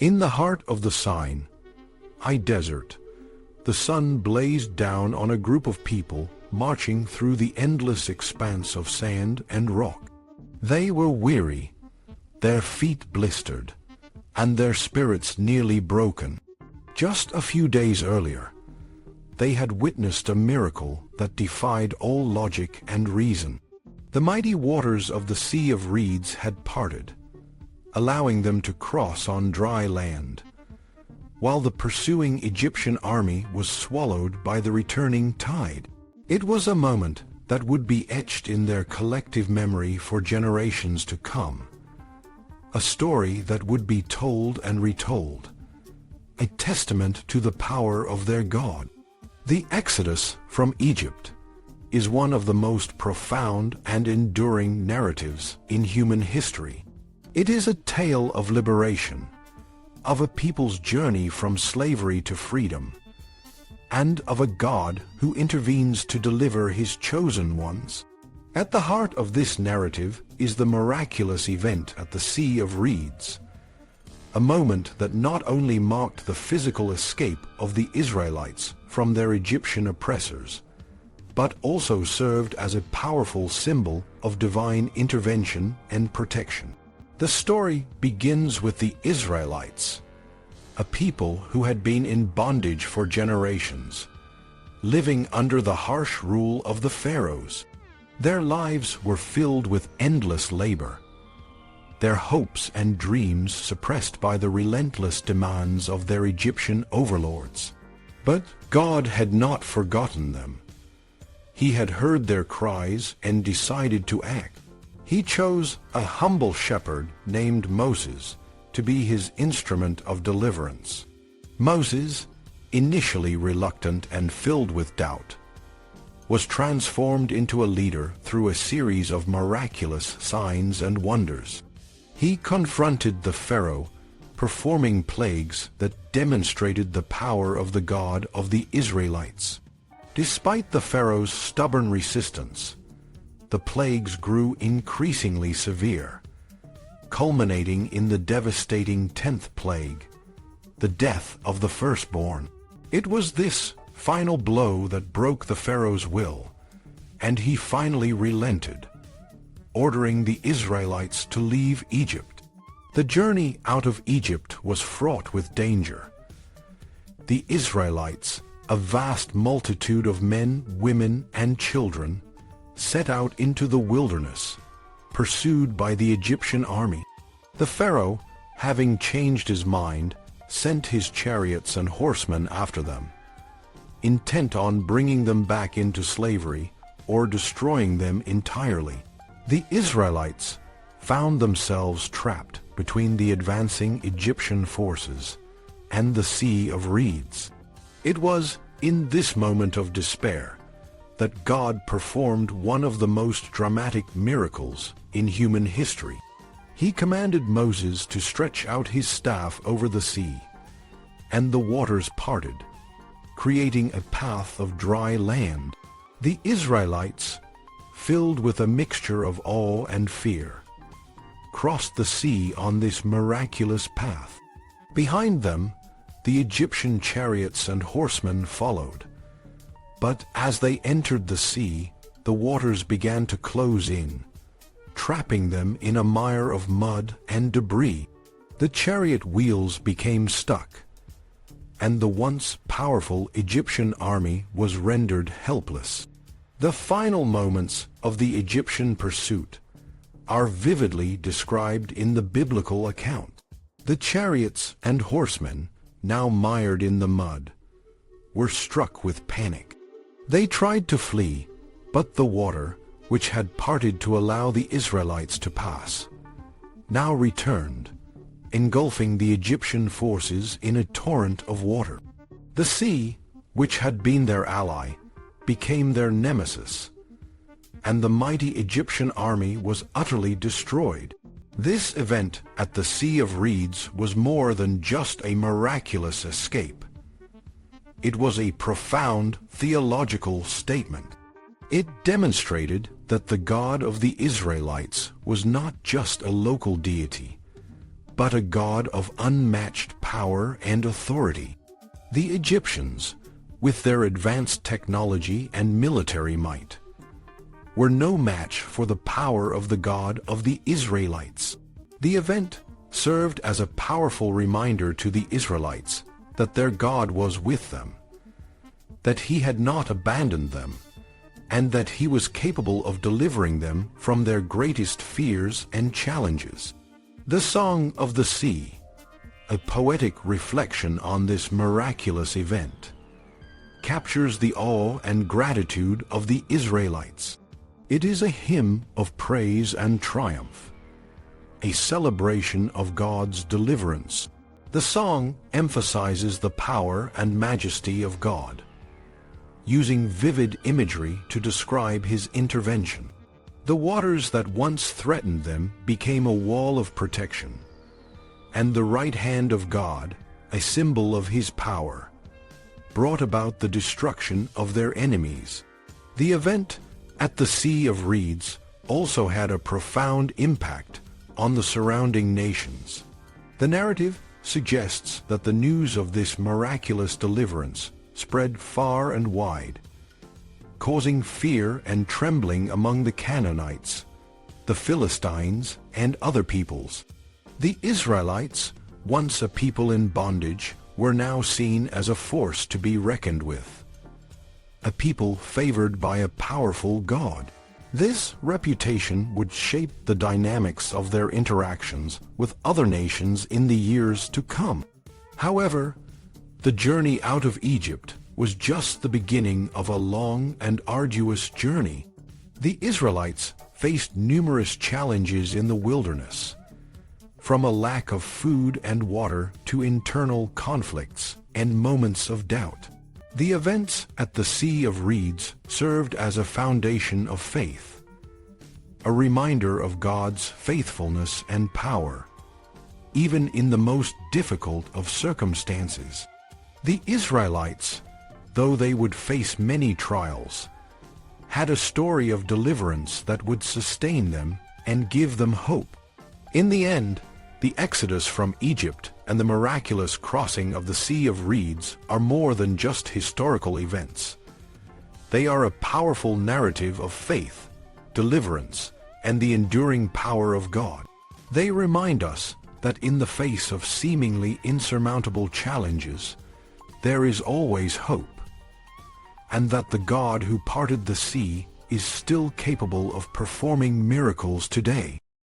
In the heart of the Sinai desert, the sun blazed down on a group of people marching through the endless expanse of sand and rock. They were weary, their feet blistered, and their spirits nearly broken. Just a few days earlier, they had witnessed a miracle that defied all logic and reason. The mighty waters of the Sea of Reeds had parted, allowing them to cross on dry land, while the pursuing Egyptian army was swallowed by the returning tide. It was a moment that would be etched in their collective memory for generations to come, a story that would be told and retold, a testament to the power of their God. The Exodus from Egypt is one of the most profound and enduring narratives in human history. It is a tale of liberation, of a people's journey from slavery to freedom, and of a God who intervenes to deliver his chosen ones. At the heart of this narrative is the miraculous event at the Sea of Reeds, a moment that not only marked the physical escape of the Israelites from their Egyptian oppressors, but also served as a powerful symbol of divine intervention and protection. The story begins with the Israelites, a people who had been in bondage for generations, living under the harsh rule of the pharaohs. Their lives were filled with endless labor, their hopes and dreams suppressed by the relentless demands of their Egyptian overlords. But God had not forgotten them. He had heard their cries and decided to act. He chose a humble shepherd named Moses to be his instrument of deliverance. Moses, initially reluctant and filled with doubt, was transformed into a leader through a series of miraculous signs and wonders. He confronted the Pharaoh, performing plagues that demonstrated the power of the God of the Israelites. Despite the Pharaoh's stubborn resistance, the plagues grew increasingly severe, culminating in the devastating 10th plague, the death of the firstborn. It was this final blow that broke the Pharaoh's will, and he finally relented, ordering the Israelites to leave Egypt. The journey out of Egypt was fraught with danger. The Israelites, a vast multitude of men, women, and children, set out into the wilderness, pursued by the Egyptian army. The Pharaoh, having changed his mind, sent his chariots and horsemen after them, intent on bringing them back into slavery or destroying them entirely. The Israelites found themselves trapped between the advancing Egyptian forces and the Sea of Reeds. It was in this moment of despair that God performed one of the most dramatic miracles in human history. He commanded Moses to stretch out his staff over the sea, and the waters parted, creating a path of dry land. The Israelites, filled with a mixture of awe and fear, crossed the sea on this miraculous path. Behind them, the Egyptian chariots and horsemen followed. But as they entered the sea, the waters began to close in, trapping them in a mire of mud and debris. The chariot wheels became stuck, and the once powerful Egyptian army was rendered helpless. The final moments of the Egyptian pursuit are vividly described in the biblical account. The chariots and horsemen, now mired in the mud, were struck with panic. They tried to flee, but the water, which had parted to allow the Israelites to pass, now returned, engulfing the Egyptian forces in a torrent of water. The sea, which had been their ally, became their nemesis, and the mighty Egyptian army was utterly destroyed. This event at the Sea of Reeds was more than just a miraculous escape. It was a profound theological statement. It demonstrated that the God of the Israelites was not just a local deity, but a God of unmatched power and authority. The Egyptians, with their advanced technology and military might, were no match for the power of the God of the Israelites. The event served as a powerful reminder to the Israelites that their God was with them, that He had not abandoned them, and that He was capable of delivering them from their greatest fears and challenges. The Song of the Sea, a poetic reflection on this miraculous event, captures the awe and gratitude of the Israelites. It is a hymn of praise and triumph, a celebration of God's deliverance. The song emphasizes the power and majesty of God, using vivid imagery to describe His intervention. The waters that once threatened them became a wall of protection, and the right hand of God, a symbol of His power, brought about the destruction of their enemies. The event at the Sea of Reeds also had a profound impact on the surrounding nations. The narrative suggests that the news of this miraculous deliverance spread far and wide, causing fear and trembling among the Canaanites, the Philistines, and other peoples. The Israelites, once a people in bondage, were now seen as a force to be reckoned with, a people favored by a powerful God. This reputation would shape the dynamics of their interactions with other nations in the years to come. However, the journey out of Egypt was just the beginning of a long and arduous journey. The Israelites faced numerous challenges in the wilderness, from a lack of food and water to internal conflicts and moments of doubt. The events at the Sea of Reeds served as a foundation of faith, a reminder of God's faithfulness and power, even in the most difficult of circumstances. The Israelites, though they would face many trials, had a story of deliverance that would sustain them and give them hope. In the end, the exodus from Egypt and the miraculous crossing of the Sea of Reeds are more than just historical events. They are a powerful narrative of faith, deliverance, and the enduring power of God. They remind us that in the face of seemingly insurmountable challenges, there is always hope, and that the God who parted the sea is still capable of performing miracles today.